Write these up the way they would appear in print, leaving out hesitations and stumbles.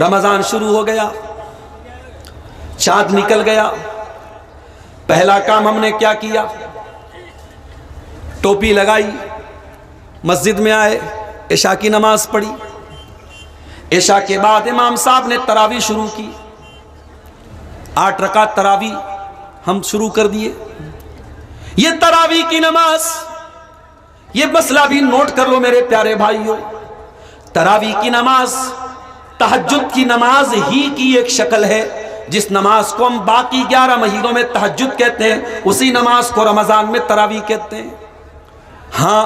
رمضان شروع ہو گیا، چاند نکل گیا، پہلا کام ہم نے کیا کیا؟ ٹوپی لگائی، مسجد میں آئے، عشاء کی نماز پڑھی۔ عشاء کے بعد امام صاحب نے تراویح شروع کی، 8 رکعت تراویح ہم شروع کر دیے۔ یہ تراویح کی نماز، یہ مسئلہ بھی نوٹ کر لو میرے پیارے بھائیوں، تراویح کی نماز تہجد کی نماز ہی کی ایک شکل ہے۔ جس نماز کو ہم باقی 11 مہینوں میں تہجد کہتے ہیں، اسی نماز کو رمضان میں تراویح کہتے ہیں۔ ہاں،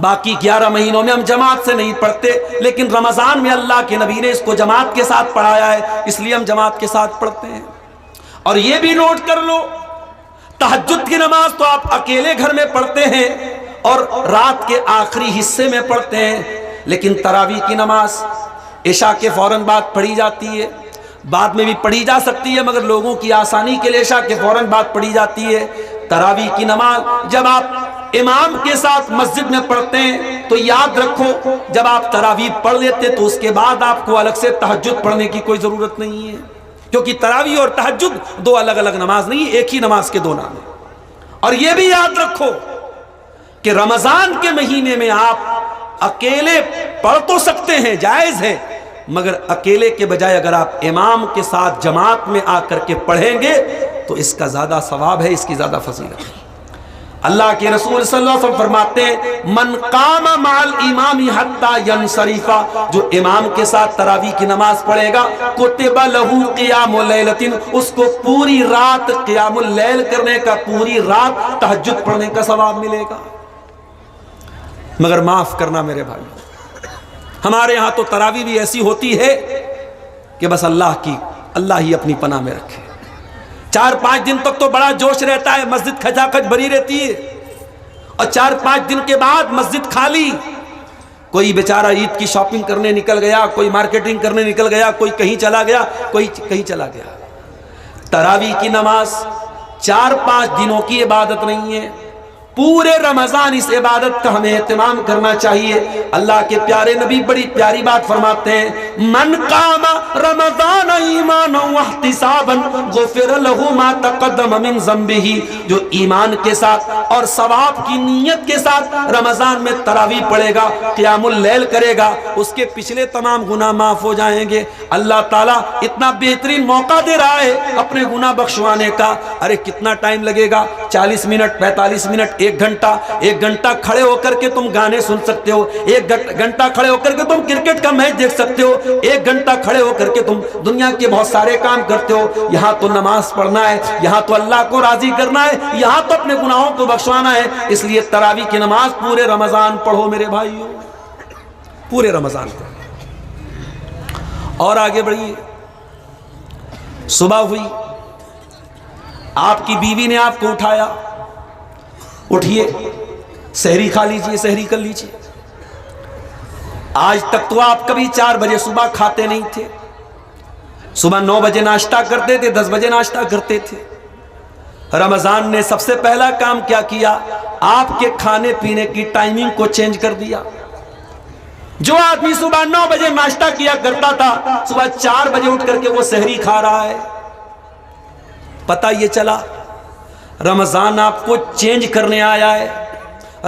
باقی 11 مہینوں میں ہم جماعت سے نہیں پڑھتے، لیکن رمضان میں اللہ کے نبی نے اس کو جماعت کے ساتھ پڑھایا ہے، اس لیے ہم جماعت کے ساتھ پڑھتے ہیں۔ اور یہ بھی نوٹ کر لو، تہجد کی نماز تو آپ اکیلے گھر میں پڑھتے ہیں اور رات کے آخری حصے میں پڑھتے ہیں، لیکن تراویح کی نماز عشاء کے فوراً بعد پڑھی جاتی ہے، بعد میں بھی پڑھی جا سکتی ہے، مگر لوگوں کی آسانی کے لیے عشاء کے فوراً بعد پڑھی جاتی ہے۔ تراویح کی نماز جب آپ امام کے ساتھ مسجد میں پڑھتے ہیں تو یاد رکھو، جب آپ تراویح پڑھ لیتے تو اس کے بعد آپ کو الگ سے تہجد پڑھنے کی کوئی ضرورت نہیں ہے، کیونکہ تراویح اور تہجد دو الگ الگ نماز نہیں، ایک ہی نماز کے دو نام ہیں۔ اور یہ بھی یاد رکھو کہ رمضان کے مہینے میں آپ اکیلے پڑھ تو سکتے ہیں، جائز ہے، مگر اکیلے کے بجائے اگر آپ امام کے ساتھ جماعت میں آ کر کے پڑھیں گے تو اس کا زیادہ ثواب ہے، اس کی زیادہ فضیلت ہے۔ اللہ کے رسول صلی اللہ علیہ وسلم فرماتے ہیں، من قام مع الامام حتی ینصرف، جو امام کے ساتھ تراویح کی نماز پڑھے گا، کتب لہ قیام لیلۃ، اس کو پوری رات قیام اللیل کرنے کا، پوری رات تہجد پڑھنے کا ثواب ملے گا۔ مگر معاف کرنا میرے بھائی، ہمارے ہاں تو تراویح بھی ایسی ہوتی ہے کہ بس اللہ ہی اپنی پناہ میں رکھے۔ 4-5 دن تک تو بڑا جوش رہتا ہے، مسجد کھچا کھچ بھری رہتی ہے، اور 4-5 دن کے بعد مسجد خالی۔ کوئی بیچارہ عید کی شاپنگ کرنے نکل گیا، کوئی مارکیٹنگ کرنے نکل گیا، کوئی کہیں چلا گیا، کوئی کہیں چلا گیا۔ تراویح کی نماز 4-5 دنوں کی عبادت نہیں ہے، پورے رمضان اس عبادت کا ہمیں اہتمام کرنا چاہیے۔ اللہ کے پیارے نبی بڑی پیاری بات فرماتے ہیں، من قام رمضان ایمانا واحتسابا غفر له ما تقدم من ذنبه، جو ایمان کے ساتھ اور ثواب کی نیت کے ساتھ رمضان میں تراویح پڑھے گا، قیام اللیل کرے گا، اس کے پچھلے تمام گناہ معاف ہو جائیں گے۔ اللہ تعالیٰ اتنا بہترین موقع دے رہا ہے اپنے گناہ بخشوانے کا۔ ارے کتنا ٹائم لگے گا؟ 40 منٹ، 45 منٹ، 1 گھنٹہ کھڑے ہو کر کے تم گانے سن سکتے ہو، 1 گھنٹہ کھڑے ہو کر کے تم کرکٹ کا میچ دیکھ سکتے ہو، 1 گھنٹہ کھڑے ہو کر کے تم دنیا کے بہت سارے کام کرتے ہو۔ یہاں تو نماز پڑھنا ہے، یہاں تو اللہ کو راضی کرنا ہے، یہاں تو اپنے گناہوں کو بخشوانا ہے۔ اس لیے تراویح کی نماز پورے رمضان پڑھو میرے بھائیو، پورے رمضان پڑھو۔ اور آگے بڑھیے، صبح ہوئی، آپ کی بیوی نے آپ کو اٹھایا، اٹھیے سحری کھا لیجئے، سحری کر لیجئے۔ آج تک تو آپ کبھی 4 بجے صبح کھاتے نہیں تھے، صبح 9 بجے ناشتہ کرتے تھے، 10 بجے ناشتہ کرتے تھے۔ رمضان نے سب سے پہلا کام کیا کیا؟ آپ کے کھانے پینے کی ٹائمنگ کو چینج کر دیا۔ جو آدمی صبح 9 بجے ناشتہ کیا کرتا تھا، صبح 4 بجے اٹھ کر کے وہ سحری کھا رہا ہے۔ پتہ یہ چلا رمضان آپ کو چینج کرنے آیا ہے،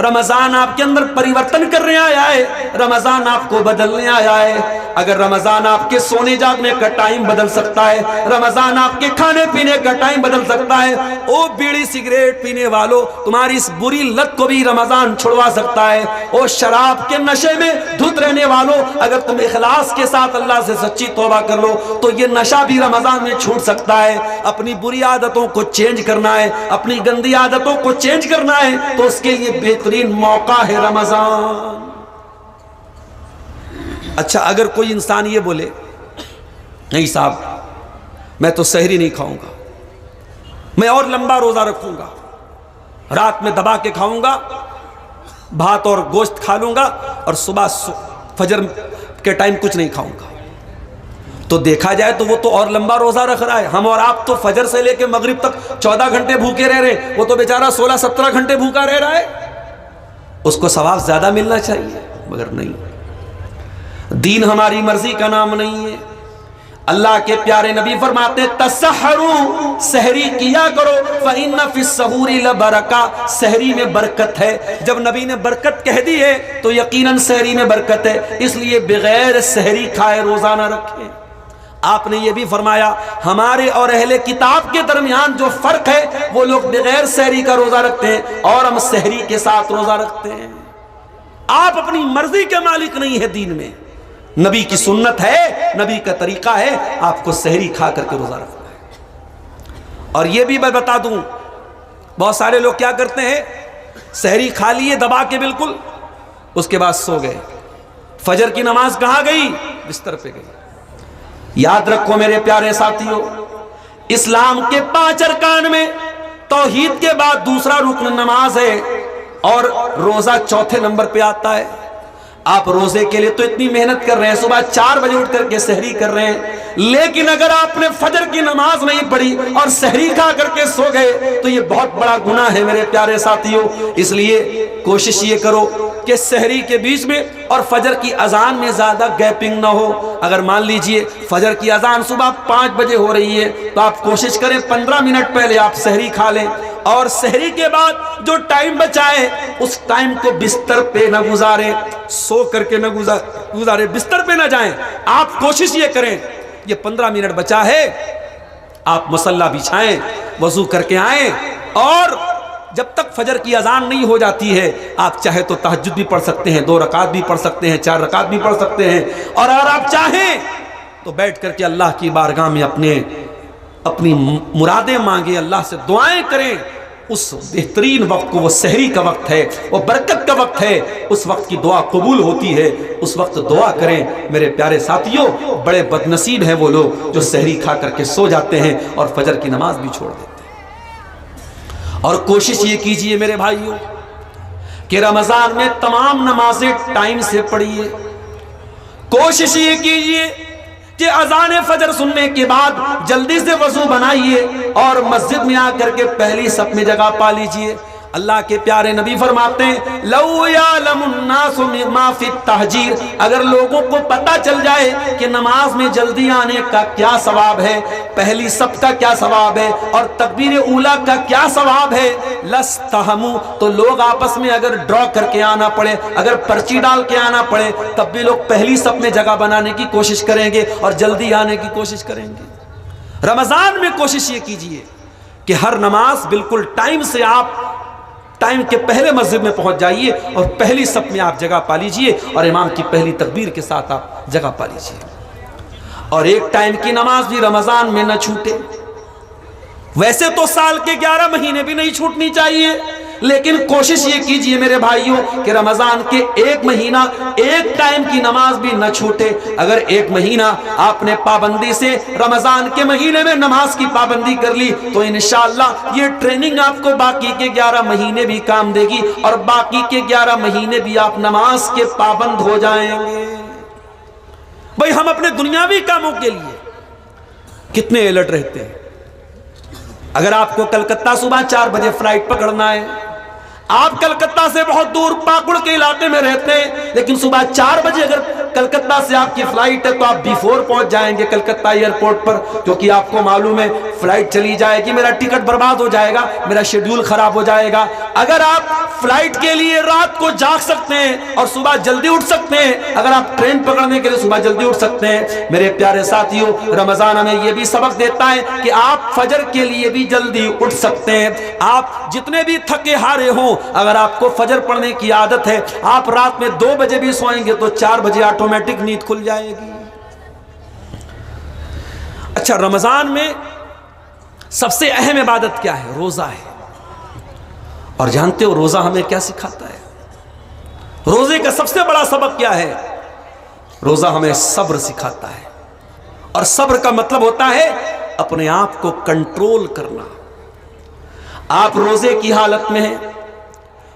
رمضان آپ کے اندر پریورتن کرنے آیا ہے، رمضان آپ کو بدلنے آیا ہے۔ اگر رمضان آپ کے سونے جاگنے کا ٹائم بدل سکتا ہے، رمضان آپ کے کھانے پینے کا ٹائم بدل سکتا ہے، او بیڑی سگریٹ پینے والو، تمہاری اس بری لت کو بھی رمضان چھڑوا سکتا ہے۔ او شراب کے نشے میں دھت رہنے والو، اگر تم اخلاص کے ساتھ اللہ سے سچی توبہ کر لو تو یہ نشہ بھی رمضان میں چھوٹ سکتا ہے۔ اپنی بری عادتوں کو چینج کرنا ہے، اپنی گندی عادتوں کو چینج کرنا ہے، تو اس کے لیے بہترین موقع ہے رمضان۔ اچھا، اگر کوئی انسان یہ بولے نہیں صاحب میں تو سحری نہیں کھاؤں گا، میں اور لمبا روزہ رکھوں گا، رات میں دبا کے کھاؤں گا، بھات اور گوشت کھا لوں گا، اور صبح فجر کے ٹائم کچھ نہیں کھاؤں گا، تو دیکھا جائے تو وہ تو اور لمبا روزہ رکھ رہا ہے۔ ہم اور آپ تو فجر سے لے کے مغرب تک 14 گھنٹے بھوکے رہ رہے ہیں، وہ تو بیچارہ 16-17 گھنٹے بھوکا رہ رہا ہے۔ اس کو ثواب زیادہ ملنا چاہیے، مگر نہیں۔ دین ہماری مرضی کا نام نہیں ہے، اللہ کے پیارے نبی فرماتے ہیں تسحرو، سحری کیا کرو، فإن فی السحور لبرکہ، سحری میں برکت ہے۔ جب نبی نے برکت کہہ دی ہے تو یقیناً سحری میں برکت ہے، اس لیے بغیر سحری کھائے روزہ نہ رکھیں۔ آپ نے یہ بھی فرمایا ہمارے اور اہل کتاب کے درمیان جو فرق ہے وہ لوگ بغیر سحری کا روزہ رکھتے ہیں اور ہم سحری کے ساتھ روزہ رکھتے ہیں۔ آپ اپنی مرضی کے مالک نہیں ہے دین میں، نبی کی سنت ہے، نبی کا طریقہ ہے، آپ کو سحری کھا کر کے روزہ رکھنا ہے۔ اور یہ بھی میں بتا دوں، بہت سارے لوگ کیا کرتے ہیں، سحری کھا لیے دبا کے بالکل، اس کے بعد سو گئے، فجر کی نماز کہاں گئی؟ بستر پہ گئی۔ یاد رکھو میرے پیارے ساتھیوں، اسلام کے 5 ارکان میں توحید کے بعد دوسرا رکن نماز ہے اور روزہ چوتھے نمبر پہ آتا ہے۔ آپ روزے کے لیے تو اتنی محنت کر رہے ہیں، صبح 4 بجے اٹھ کر کے سحری کر رہے ہیں، لیکن اگر آپ نے فجر کی نماز نہیں پڑھی اور سحری کھا کر کے سو گئے تو یہ بہت بڑا گناہ ہے میرے پیارے ساتھیوں۔ اس لیے کوشش یہ کرو کہ سحری کے بیچ میں اور فجر کی اذان میں زیادہ گیپنگ نہ ہو۔ اگر مان لیجئے فجر کی اذان صبح 5 بجے ہو رہی ہے تو آپ کوشش کریں 15 منٹ پہلے آپ سحری کھا لیں، اور سحری کے بعد جو ٹائم بچائے اس ٹائم کو بستر پہ نہ گزاریں، سو کر کے نہ گزارے، بستر پہ نہ جائیں۔ آپ کوشش یہ کریں یہ 15 منٹ بچا ہے، آپ مصلی بچھائیں، وضو کر کے آئیں، اور جب تک فجر کی اذان نہیں ہو جاتی ہے آپ چاہے تو تہجد بھی پڑھ سکتے ہیں، 2 رکعت بھی پڑھ سکتے ہیں، 4 رکعت بھی پڑھ سکتے ہیں، اور اگر آپ چاہیں تو بیٹھ کر کے اللہ کی بارگاہ میں اپنی مرادیں مانگیں، اللہ سے دعائیں کریں۔ اس بہترین وقت کو، وہ سحری کا وقت ہے، وہ برکت کا وقت ہے، اس وقت کی دعا قبول ہوتی ہے، اس وقت دعا کریں۔ میرے پیارے ساتھیوں، بڑے بدنصیب ہیں وہ لوگ جو سحری کھا کر کے سو جاتے ہیں اور فجر کی نماز بھی چھوڑ دیتے ہیں۔ اور کوشش یہ کیجئے میرے بھائیوں کہ رمضان میں تمام نمازیں ٹائم سے پڑھیے۔ کوشش یہ کیجئے کہ اذان فجر سننے کے بعد جلدی سے وضو بنائیے اور مسجد میں آ کر کے پہلی صف میں جگہ پا لیجئے۔ اللہ کے پیارے نبی فرماتے ہیں لو یعلم الناس ما فی التہجیر، اگر لوگوں کو پتہ چل جائے کہ نماز میں جلدی آنے کا کیا ثواب ہے، پہلی صف کا کیا ثواب ہے اور تکبیر اولیٰ کا کیا ثواب ہے، لستہموا، تو لوگ آپس میں اگر ڈرا کر کے آنا پڑے، اگر پرچی ڈال کے آنا پڑے، تب بھی لوگ پہلی صف میں جگہ بنانے کی کوشش کریں گے اور جلدی آنے کی کوشش کریں گے۔ رمضان میں کوشش یہ کیجئے کہ ہر نماز بالکل ٹائم سے، آپ ٹائم کے پہلے مسجد میں پہنچ جائیے اور پہلی صف میں آپ جگہ پا لیجئے اور امام کی پہلی تکبیر کے ساتھ آپ جگہ پا لیجئے۔ اور ایک ٹائم کی نماز بھی رمضان میں نہ چھوٹے۔ ویسے تو سال کے 11 مہینے بھی نہیں چھوٹنی چاہیے، لیکن کوشش یہ کیجئے میرے بھائیوں کہ رمضان کے 1 مہینہ ایک ٹائم کی نماز بھی نہ چھوٹے۔ اگر 1 مہینہ آپ نے پابندی سے رمضان کے مہینے میں نماز کی پابندی کر لی تو انشاءاللہ یہ ٹریننگ آپ کو باقی کے 11 مہینے بھی کام دے گی اور باقی کے 11 مہینے بھی آپ نماز کے پابند ہو جائیں گے۔ بھئی ہم اپنے دنیاوی کاموں کے لیے کتنے الرٹ رہتے ہیں۔ اگر آپ کو کلکتہ صبح 4 بجے فلائٹ پکڑنا ہے، آپ کلکتہ سے بہت دور پاکڑ کے علاقے میں رہتے ہیں، لیکن صبح 4 بجے اگر کلکتہ سے آپ کی فلائٹ ہے تو آپ بیفور پہنچ جائیں گے کلکتہ ایئرپورٹ پر، کیونکہ آپ کو معلوم ہے فلائٹ چلی جائے گی، میرا ٹکٹ برباد ہو جائے گا، میرا شیڈیول خراب ہو جائے گا۔ اگر آپ فلائٹ کے لیے رات کو جاگ سکتے ہیں اور صبح جلدی اٹھ سکتے ہیں، اگر آپ ٹرین پکڑنے کے لیے صبح جلدی اٹھ سکتے ہیں، میرے پیارے ساتھیوں، رمضان ہمیں یہ بھی سبق دیتا ہے کہ آپ فجر کے لیے بھی جلدی اٹھ سکتے ہیں۔ آپ جتنے بھی تھکے ہارے ہوں، اگر آپ کو فجر پڑھنے کی عادت ہے، آپ رات میں 2 بجے بھی سوئیں گے تو 4 بجے آٹومیٹک نیند کھل جائے گی۔ اچھا، رمضان میں سب سے اہم عبادت کیا ہے؟ روزہ ہے۔ اور جانتے ہو روزہ ہمیں کیا سکھاتا ہے؟ روزے کا سب سے بڑا سبق کیا ہے؟ روزہ ہمیں صبر سکھاتا ہے، اور صبر کا مطلب ہوتا ہے اپنے آپ کو کنٹرول کرنا۔ آپ روزے کی حالت میں ہیں،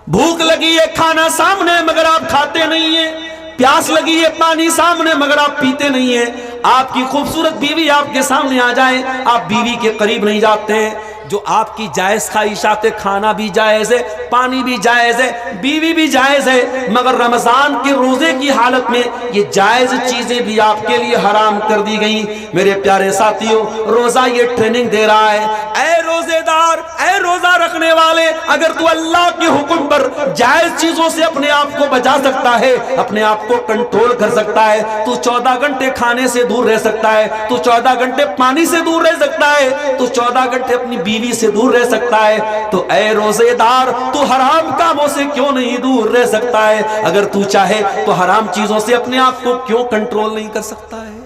بھوک لگی ہے، کھانا سامنے مگر آپ کھاتے نہیں ہیں، پیاس لگی ہے، پانی سامنے مگر آپ پیتے نہیں ہیں، آپ کی خوبصورت بیوی آپ کے سامنے آ جائے، آپ بیوی کے قریب نہیں جاتے ہیں، جو آپ کی جائز خواہشات، کھانا بھی جائز ہے، پانی بھی جائز ہے، بیوی بھی جائز ہے، مگر رمضان کے روزے کی حالت میں یہ جائز چیزیں بھی آپ کے لیے حرام کر دی گئیں۔ میرے پیارے ساتھیوں، روزہ یہ ٹریننگ دے رہا ہے، اے روزے دار، اے روزہ رکھنے والے، اگر تو اللہ کے حکم پر جائز چیزوں سے اپنے آپ کو بچا سکتا ہے، اپنے آپ کو کنٹرول کر سکتا ہے، تو 14 گھنٹے کھانے سے دور رہ سکتا ہے، تو 14 گھنٹے پانی سے دور رہ سکتا ہے، تو 14 گھنٹے اپنی بیوی سے دور رہ سکتا ہے، تو اے روزے دار، تو حرام کاموں سے کیوں نہیں دور رہ سکتا ہے؟ اگر تو چاہے تو حرام چیزوں سے اپنے آپ کو کیوں کنٹرول نہیں کر سکتا ہے؟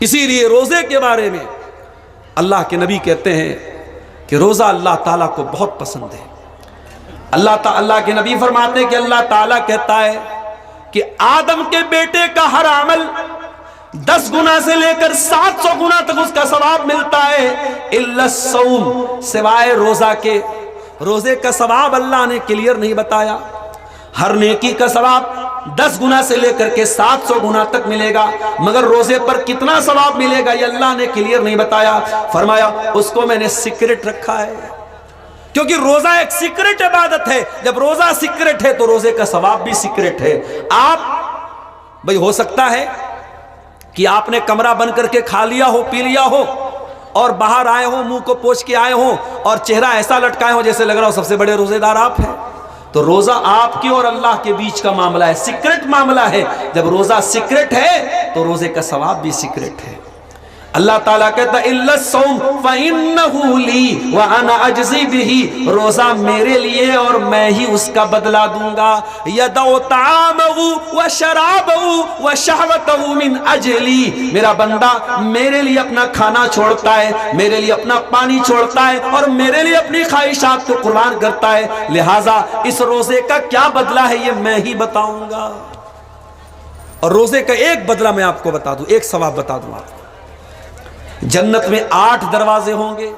اسی لیے روزے کے بارے میں اللہ کے نبی کہتے ہیں کہ روزہ اللہ تعالیٰ کو بہت پسند ہے۔ اللہ کے نبی فرماتے ہیں کہ اللہ تعالیٰ کہتا ہے کہ آدم کے بیٹے کا ہر عمل 10 گنا سے لے کر 700 گنا تک اس کا ثواب ملتا ہے، الا الصوم، سوائے روزہ کے۔ روزے کا ثواب اللہ نے کلیئر نہیں بتایا، ہر نیکی کا ثواب 10 گنا سے لے کر کے 700 گنا تک ملے گا، مگر روزے پر کتنا ثواب ملے گا یہ اللہ نے کلیئر نہیں بتایا۔ فرمایا اس کو میں نے سیکرٹ رکھا ہے، کیونکہ روزہ ایک سیکرٹ عبادت ہے۔ جب روزہ سیکرٹ ہے تو روزے کا ثواب بھی سیکرٹ ہے۔ آپ بھئی ہو سکتا ہے کہ آپ نے کمرہ بند کر کے کھا لیا ہو، پی لیا ہو، اور باہر آئے ہو، منہ کو پوچھ کے آئے ہو، اور چہرہ ایسا لٹکائے ہو جیسے لگ رہا ہو سب سے بڑے روزے دار آپ ہیں۔ تو روزہ آپ کی اور اللہ کے بیچ کا معاملہ ہے، سیکرٹ معاملہ ہے۔ جب روزہ سیکرٹ ہے تو روزے کا ثواب بھی سیکرٹ ہے۔ اللہ تعالیٰ کہتا ہے الا الصوم فإنه لی وانا اجزی بہ، روزہ میرے لیے اور میں ہی اس کا بدلہ دوں گا۔ یدع طعامہ وشرابہ وشہوتہ من اجلی، میرا بندہ میرے لیے اپنا کھانا چھوڑتا ہے، میرے لیے اپنا پانی چھوڑتا ہے، اور میرے لیے اپنی خواہشات کو قربان کرتا ہے، لہٰذا اس روزے کا کیا بدلہ ہے یہ میں ہی بتاؤں گا۔ اور روزے کا ایک بدلہ میں آپ کو بتا دوں، ایک ثواب بتا دوں آپ کو۔ جنت میں 8 دروازے ہوں گے۔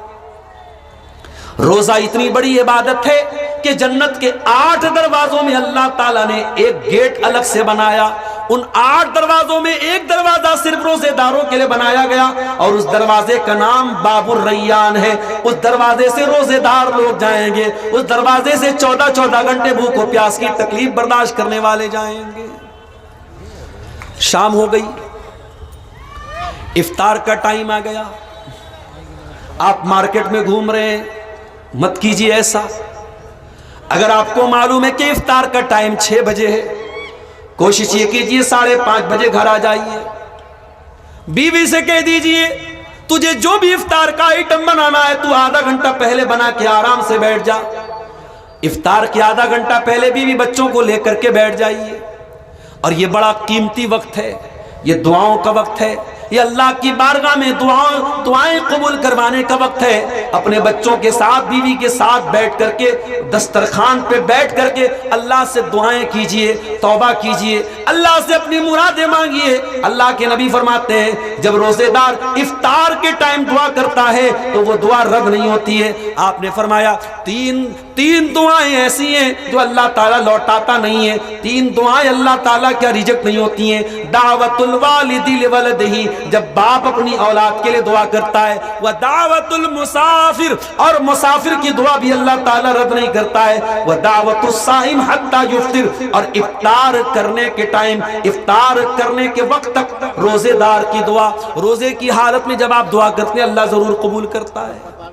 روزہ اتنی بڑی عبادت ہے کہ جنت کے 8 دروازوں میں اللہ تعالیٰ نے ایک گیٹ الگ سے بنایا۔ ان 8 دروازوں میں ایک دروازہ صرف روزے داروں کے لیے بنایا گیا، اور اس دروازے کا نام باب الریان ہے۔ اس دروازے سے روزے دار لوگ جائیں گے، اس دروازے سے 14 گھنٹے بھوک و پیاس کی تکلیف برداشت کرنے والے جائیں گے۔ شام ہو گئی، افطار کا ٹائم آ گیا، آپ مارکیٹ میں گھوم رہے ہیں، مت کیجیے ایسا۔ اگر آپ کو معلوم ہے کہ افطار کا ٹائم 6 بجے ہے، کوشش یہ کیجیے 5:30 بجے گھر آ جائیے۔ بیوی سے کہہ دیجیے تجھے جو بھی افطار کا آئٹم بنانا ہے تو آدھا گھنٹہ پہلے بنا کے آرام سے بیٹھ جا۔ افطار کے آدھا گھنٹہ پہلے بیوی بچوں کو لے کر کے بیٹھ جائیے۔ اور یہ بڑا قیمتی وقت ہے، یہ دعاؤں کا وقت ہے، یہ اللہ کی بارگاہ میں دعائیں قبول کروانے کا وقت ہے۔ اپنے بچوں کے ساتھ، بیوی کے ساتھ بیٹھ کر کے دسترخوان پہ بیٹھ کر کے اللہ سے دعائیں کیجئے، توبہ کیجئے، اللہ سے اپنی مرادیں مانگیے۔ اللہ کے نبی فرماتے ہیں جب روزے دار افطار کے ٹائم دعا کرتا ہے تو وہ دعا رد نہیں ہوتی ہے۔ آپ نے فرمایا تین دعائیں ایسی ہیں جو اللہ تعالیٰ لوٹاتا نہیں ہے، 3 دعائیں اللہ تعالیٰ کیا ریجیکٹ نہیں ہوتی ہیں۔ دعوت الوالد لولدہ، جب باپ اپنی اولاد کے لیے دعا کرتا ہے، ودعوت المسافر، اور مسافر کی دعا بھی اللہ تعالیٰ رد نہیں کرتا ہے، ودعوت الصائم حتی یفطر، اور افطار کرنے کے ٹائم، افطار کرنے کے وقت تک روزے دار کی دعا، روزے کی حالت میں جب آپ دعا کرتے ہیں اللہ ضرور قبول کرتا ہے۔